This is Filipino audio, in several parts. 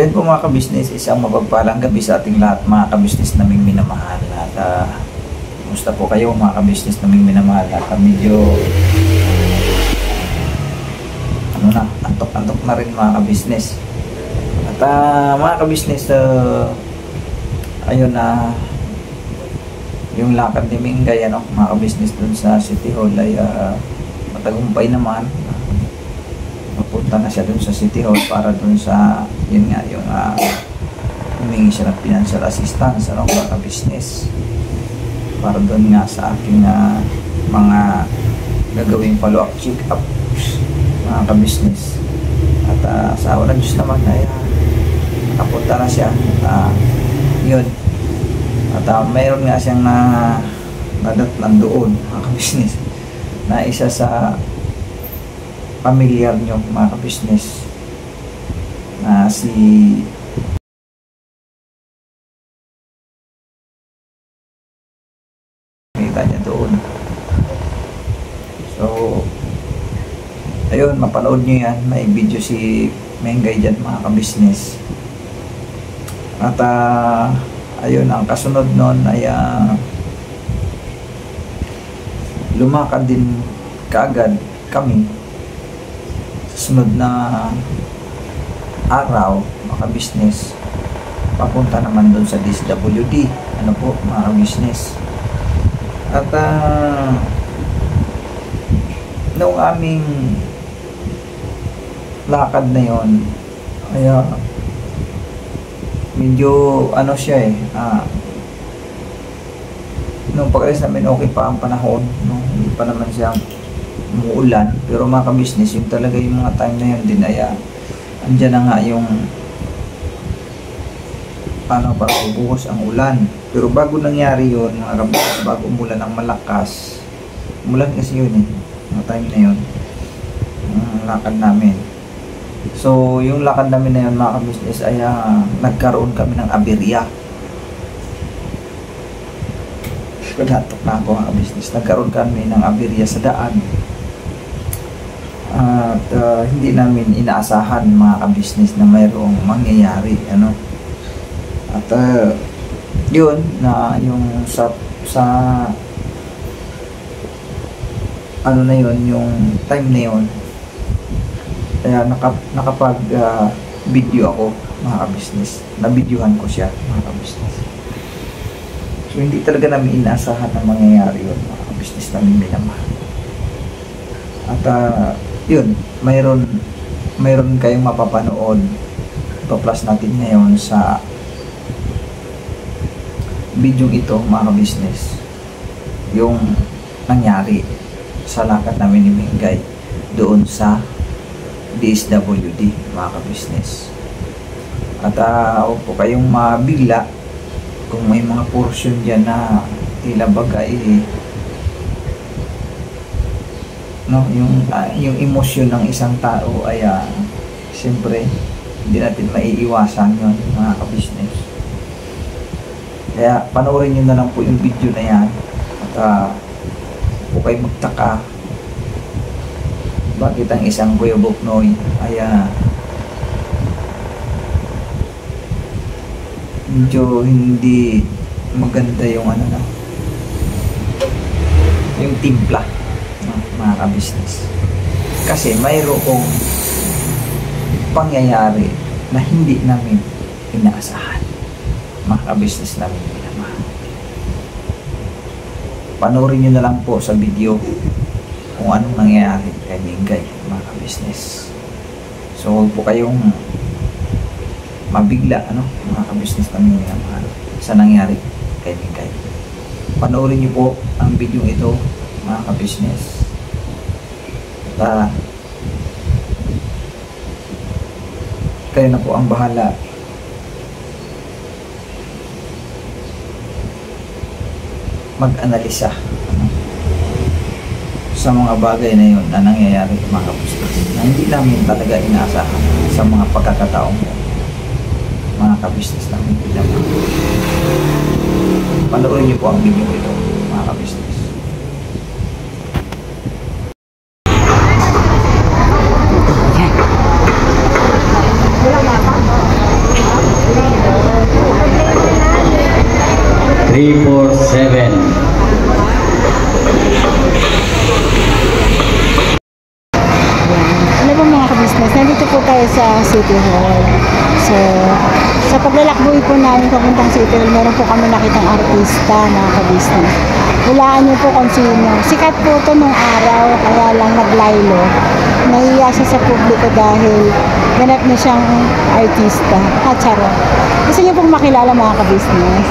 So yun po mga ka-business, isang mapagpalang gabi sa ating lahat mga ka-business naming minamahal. At kumusta po kayo mga ka-business naming minamahal? At medyo antok-antok na rin mga ka-business. At mga ka-business, ayun na yung lakad ni Mingay mga ka-business dun sa City Hall ay matagumpay naman. Mapunta na siya dun sa City Hall para dun sa yun nga yung humingi siya ng financial assistance mga ka-business para dun nga sa aking mga gagawing follow-up check-up mga ka-business. At sa awa ng Diyos naman ay nakapunta na siya at yun at mayroon nga siyang nadatnan doon mga ka-business na isa sa pamilyar nyo mga ka-business na si kita niya doon. So ayun, mapanood nyo yan, may video si Mengay dyan mga ka-business. At ayun, ang kasunod nun ay lumakad din kaagad kami sunod na araw mga business papunta naman doon sa DSWD po mga business. At noong aming lakad na yon ay medyo siya nung pag-alis namin okay pa ang panahon, hindi pa naman siya umuulan, pero mga ka-business yung talaga yung mga time na yun din ay andyan na nga yung para bubuhos ang ulan. Pero bago nangyari yun mga ka-business, bago umulan ng malakas, umulan kasi yun mga time na yun ang lakad namin. So yung lakad namin na yun mga ka-business ay nagkaroon kami ng aberya. Paghatok na ako mga ka-business, nagkaroon kami ng aberya sa daan. At hindi namin inaasahan mga ka-business na mayroong mangyayari at yun na yung sa na yun yung time na yun kaya nakapag video ako mga ka-business, na-videohan ko siya mga ka-business. So hindi talaga namin inaasahan na mangyayari yun mga ka-business namin minamahal. At yun, mayroon kayong mapapanood. Ipa-plus natin ngayon sa video ito mga ka-business yung nangyari sa lakad namin ni Mingay doon sa DSWD mga ka-business. At huwag po kayong mabigla kung may mga portion dyan na tila bagay yung emosyon ng isang tao ay siyempre hindi natin maiiwasan yun mga ka-business. Kaya panoorin nyo na lang po yung video na yan at huwag kayo magtaka bakit ang isang Kuya Boknoy ay medyo hindi maganda yung yung timpla mga ka-business. Kasi mayroong pangyayari na hindi namin inaasahan mga ka-business namin minamahal. Panoorin nyo na lang po sa video kung anong nangyayari kay Mingay mga ka-business. So huwag po kayong mabigla mga ka-business namin minamahal sa nangyari kay Mingay. Panoorin nyo po ang video ito mga ka-business. Kayo na po ang bahala mag-analisa sa mga bagay na yun na nangyayari mga ka-business na hindi namin talaga inaasahan sa mga pagkakataong mga ka-business namin. Panoorin niyo po ang video ito mga ka-business. Ano ba mga ka-business? Nandito po tayo sa City Hall. So, sa paglalakboy po namin papuntang City Hall, meron po kami nakitang artista mga ka-business. Hulaan niyo po kung sino. Sikat po ito nung araw, kaya lang naglaylo. Nahiya siya sa publiko dahil ganap na siyang artista. Charot. Gusto niyo pong makilala mga ka-business?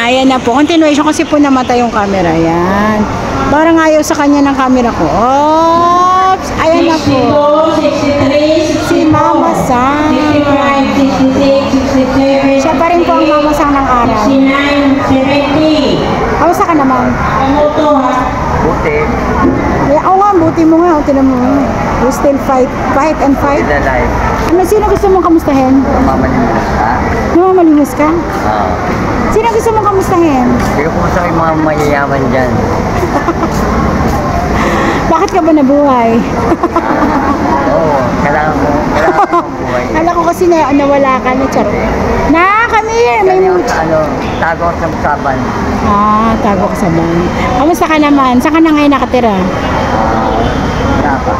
Ayan na po. Continuation kasi po namatay yung camera. Ayan. Parang ayaw sa kanya ng camera ko. Oops! Ayan na po. 63, Si Mama Sang. 65, 66, 67, Siya pa rin po ang Mama Sang ng araw. 69, 70. Kamusta ka naman? Ano to ha? Buti, Oo nga, buti mo nga. Tinan mo. You still fight and fight. the life. Ano, sino gusto mong kamustahin? Mamalimos ka. Namamalimos ka? Oo. Sino gusto mong kamustahin? Hindi ko pumunta kay mga mayayaman dyan. Bakit ka ba nabuhay? Oo, kailangan ko mabuhay. Kala ko kasi nawala ka na, charot. Come here, may Kaya much. tago ako sa saban. Tago ka sa bahay. Kamusta ka naman? Saan ka na ngayon nakatira? Wala pa.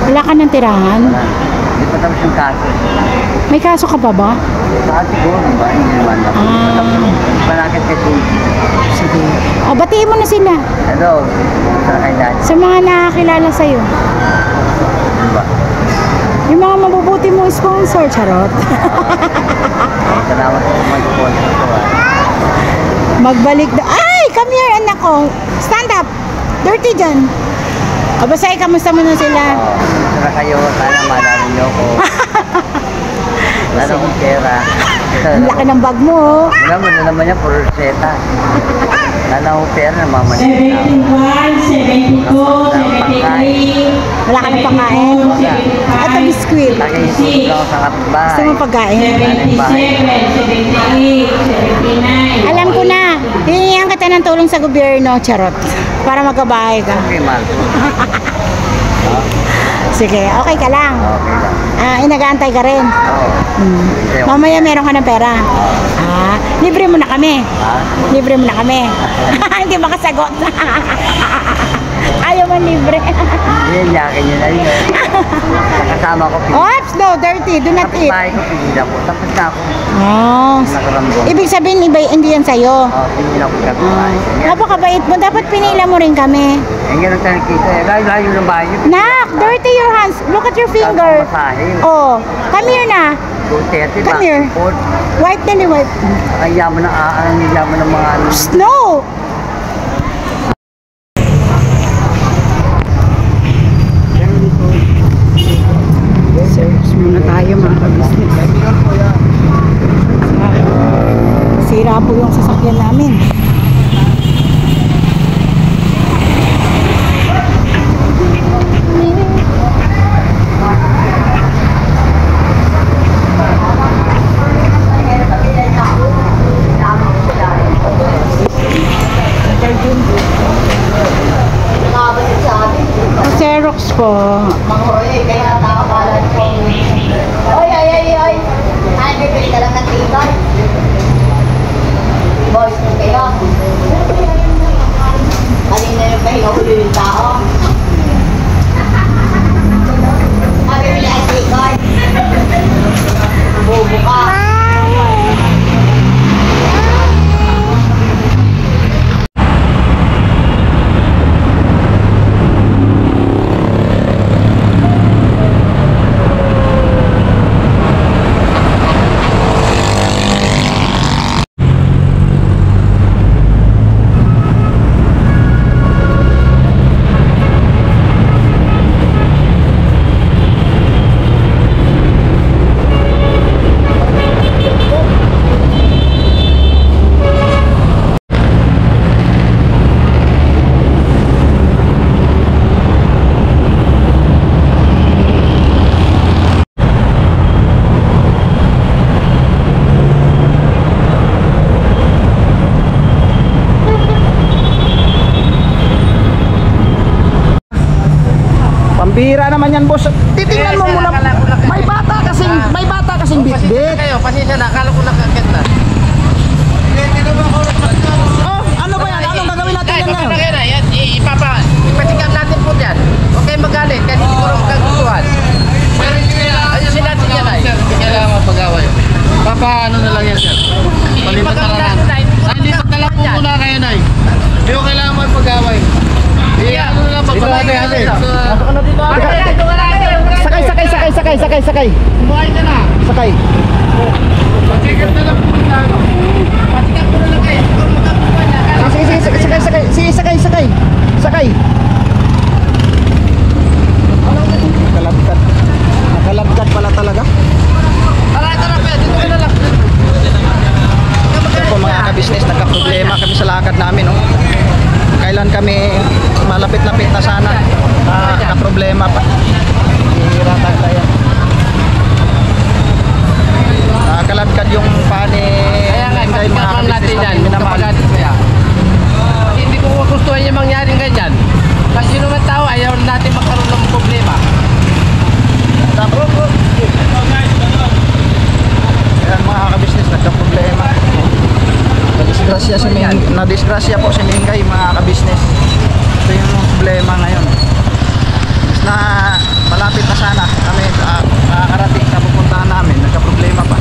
Wala ka ng tirahan? Wala. Hindi pa tapos yung kaso. May kaso ka pa ba? Saka siguro, di ba? Hindi naman ako. Panakit kasi. Sige. Batiin mo na sila. Hello. Sa kailan. Sa mga nakakilala sa'yo. Diba? Yung mga mabubuti mong sponsor, charot. Salamat po mag-sponsor ko ha. Magbalik na. Ay! Come here, anak ko. Stand up. Dirty dyan. Basta kamusta mo na sila? Sana kayo. Sana madami niyo ko. Sana kong pera. Ang laki ng bag mo, oh. Wala mo na naman yan, puro reseta. Sana akong pera na mamalit na. 71, 72, 73. Wala ka ng pangkain. Ito, biskwit. Lagi yung tulog ako sa kapitbahay. Gusto mo pagkain? 77, 78, 79. Alam ko na. Hihingihan kita ng tulong sa gobyerno, charot. Para magkabahay ka. Okay, mahal ko. Sige, okay ka lang. Okay lang. Inagaantay ka rin. Oo. Mamaya meron ka ng pera. Libre mo na kami. Ha? Libre mo na kami. Hindi makasagot. Ayaw mo libre. Hindi, yakin yun na yun. Kasama ko, Oops, no, dirty. Do not eat. kapitbahay ko, pinila ko. Tapos na ako. Nakaramdam. Ibig sabihin, hindi yan sa'yo. Pinila ko kapitbahay. Napakabait mo. Dapat pinila mo rin kami. Ganun tayo nakita. Layo ng bahay yun. Nak, dirty your hands. Look at your finger. Oh, come here na. Come here. Wipe dali, wipe. Ang yaman ng mga ano. Snow. Search muna tayo mga ka-business. Sira po yung sasakyan namin. Xerox po. Oy, ay, bibili ka lang ng ticket. Boys, kayo. Kanina yung pahinga ko yung tao. Bibili ang ticket. Bobo ka. Pambira naman yan, boss. Titingnan mo muna. May bata kasing sakay. Buhay ka na. Sakay. Check-up na lang po na ano. Patikap ko na lang kayo. Kung magkakuha na. Sige, sakay. Nakalagkat pala talaga. Tara, pwede. Dito ka na lang. Ito po mga ka-business, nagka-problema kami sa lakad namin, no? Kailan kami malapit-lapit na sana, nagka-problema pa. Hira tayo. Nakaladkad yung pani. Kaya nga, patikapan natin yan. Kapagalit kaya. Kasi hindi ko gustuhan yung mangyaring ganyan. Kasi yun naman tao, ayaw natin magkaroon ng problema. Ayan mga ka-business, nagka-problema. Nadisgrasya po si Mingay mga ka-business. Ito yung problema ngayon. Na malapit na sana kami nakakarating sa pupuntahan namin, nagka-problema pa.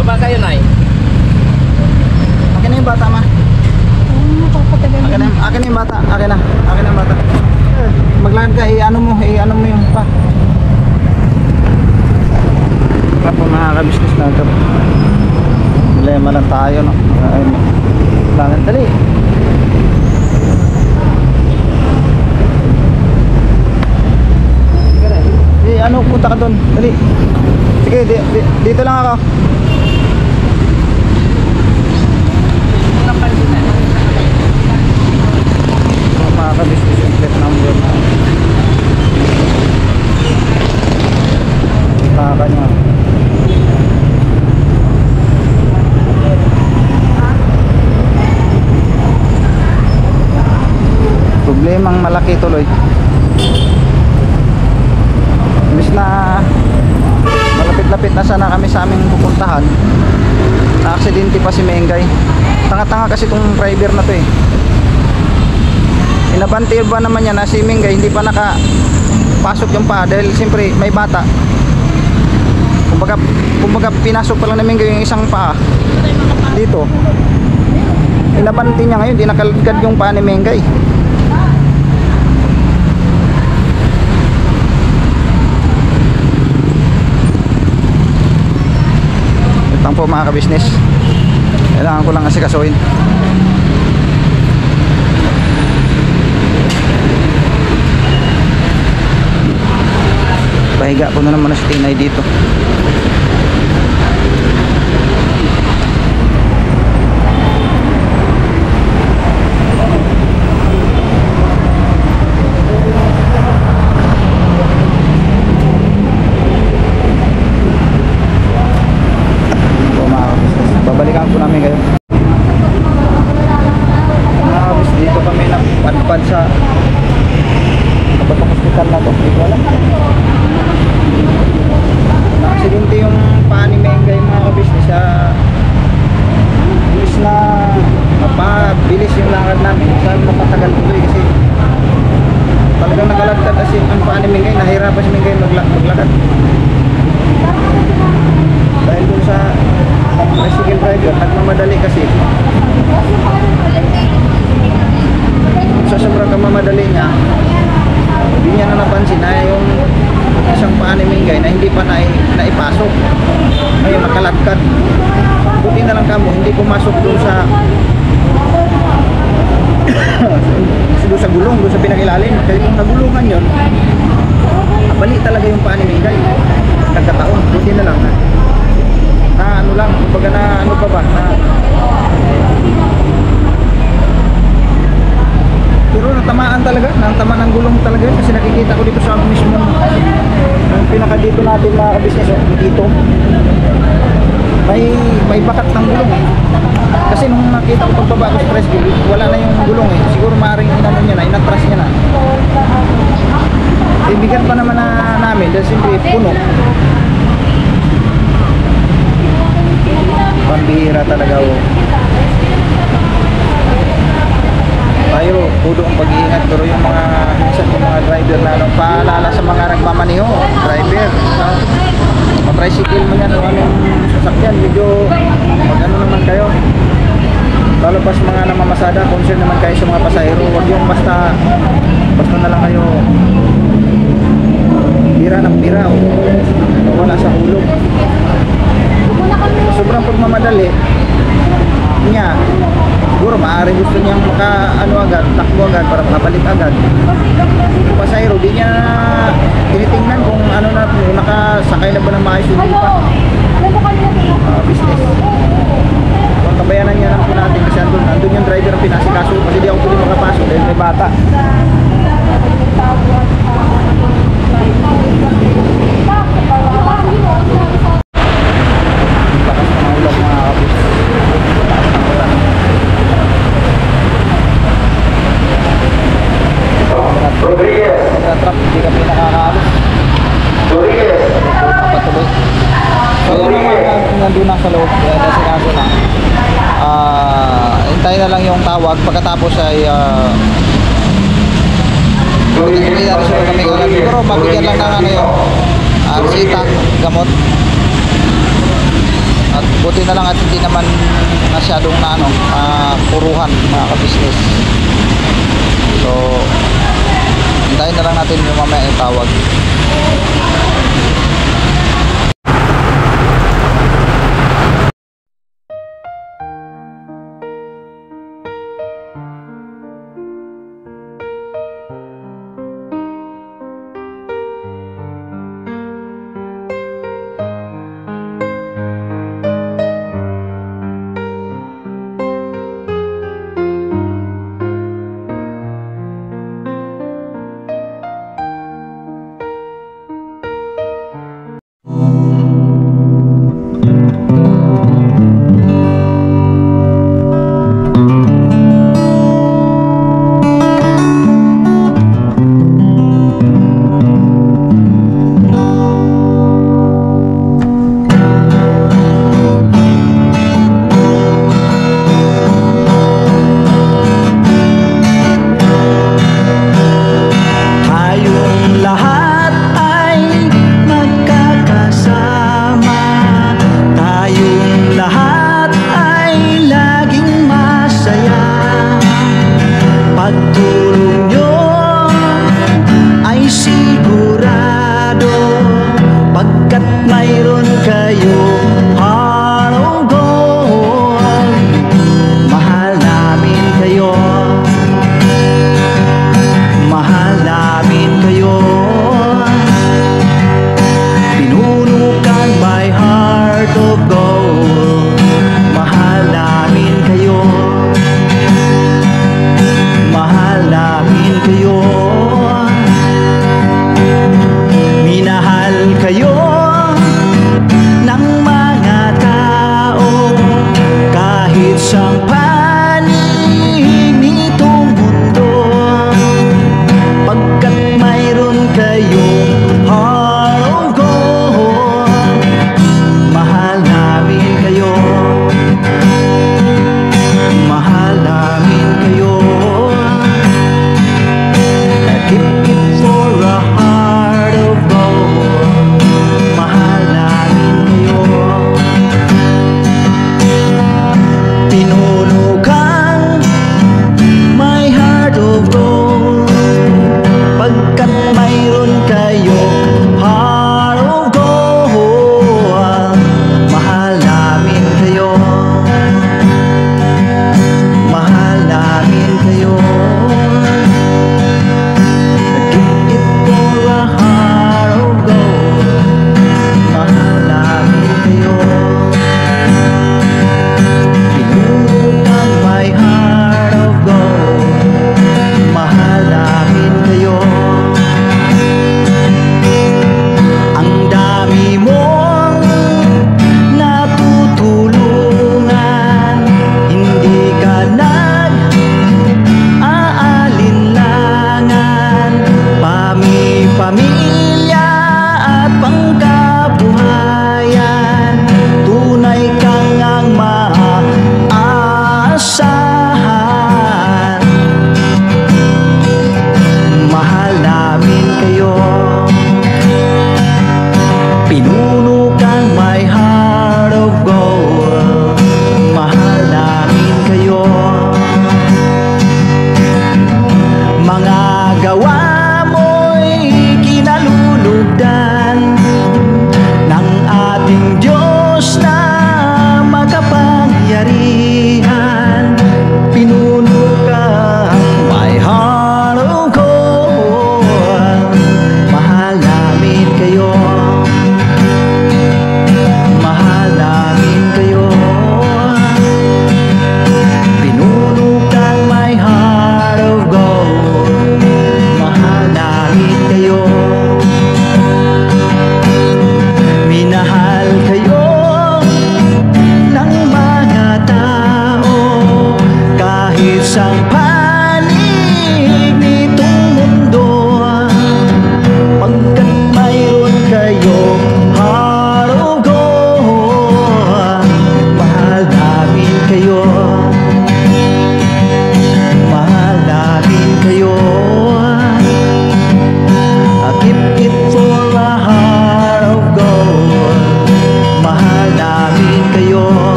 Baba kayo, Nay. Akin na yung bata, ma. Akin na yung bata. Akin na yung bata. Maglakad ka, i-ano mo yung pa. Kaya po mga ka-business na ito. Problema lang tayo, no? Langan, dali. Punta ka doon, dali. Sige, dito lang ako. Mga ka-business yung plate number na taka niya. Problemang malaki tuloy. Imbis na malapit-lapit na sana kami sa aming pupuntahan, na-aksidente pa si Mengay. Tanga-tanga kasi itong driver na to eh. Inabante ba naman niya na si Mengay hindi pa nakapasok yung paa dahil siyempre may bata. Kumbaga pinasok pa lang ni Mengay yung isang paa dito. Inabante niya ngayon, di nakalagad yung paa ni Mengay. Ito po mga ka-business, kailangan ko lang asikasuhin. Pahiga ko na naman si Tinay dito. Babalikan po namin kayo. Dito kami napadpad sa kapatong hospital na to. Hindi ko alam. Na-aksidente yung paa ni Mengay mga ka-business. Imbis na mapabilis yung lakad namin, saan napatagal tuloy kasi talagang nakalagkad kasi ang paa ni Mengay. Nahirapan si Mengay maglakad dahil dun sa bicycle driver, nagmamadali kasi. Sa sobrang kamamadali niya, hindi niya na napansin na yung isang paa ni Mengay na hindi pa naipasok. Ngayon nakalagkad. Buti na lang kamo, hindi pumasok doon sa doon sa gulong, doon sa pinag-ilalim. Kasi kung nagulungan yun, bali talaga yung paa ni Mengay. nagkataon. Buti na lang na ano lang, kumbaga na ano pa ba, na pero natamaan talaga, natamaan ng gulong talaga kasi nakikita ko dito sa mismo yung pinaka dito natin na business dito may bakat ng gulong eh. Kasi nung nakita ko pagbaba ko sa press gate, wala na yung gulong eh. Siguro maaaring inano niya na, inatras niya na. Ibigan pa naman na namin dahil siyempre puno. Pambihira talaga oh. Tayo, pudo ang pag-iingat pero yung mga minsan yung mga driver na ano, paalala sa mga nagmamaniho, driver, no? Tricycle mo yan o anong sasakyan, medyo mag ano naman kayo. Lalo pa sa mga namamasada, concern naman kayo sa mga pasahero, huwag yung basta na lang kayo bira ng bira o wala sa hulog. Sobrang pagmamadali niya, siguro maaari gusto niyang takbo agad para makabalik agad. Yung pasahero, di niya tinitingnan kung ano na, kung nakasakay na ba ng maayos yung business. Kung tabayanan niya lang po natin kasi andun yung driver ang pinasikaso kasi di ako pwede makapasok dahil may bata. Lakas ng mga ulan mga kapis. Rodriguez. Nagtatrap, hindi kami nakakaalis. Rodriguez. Patuloy. So yun naman nandun na sa loob, nasikaso na. Hintay na lang yung tawag pagkatapos ay hindi na rin kami agad. Siguro mabigyan lang ng ano yung resita, gamot. At buti na lang at hindi naman masyadong na ano, puruhan mga ka-business. So hintayin na lang natin yung mamaya yung tawag. oras na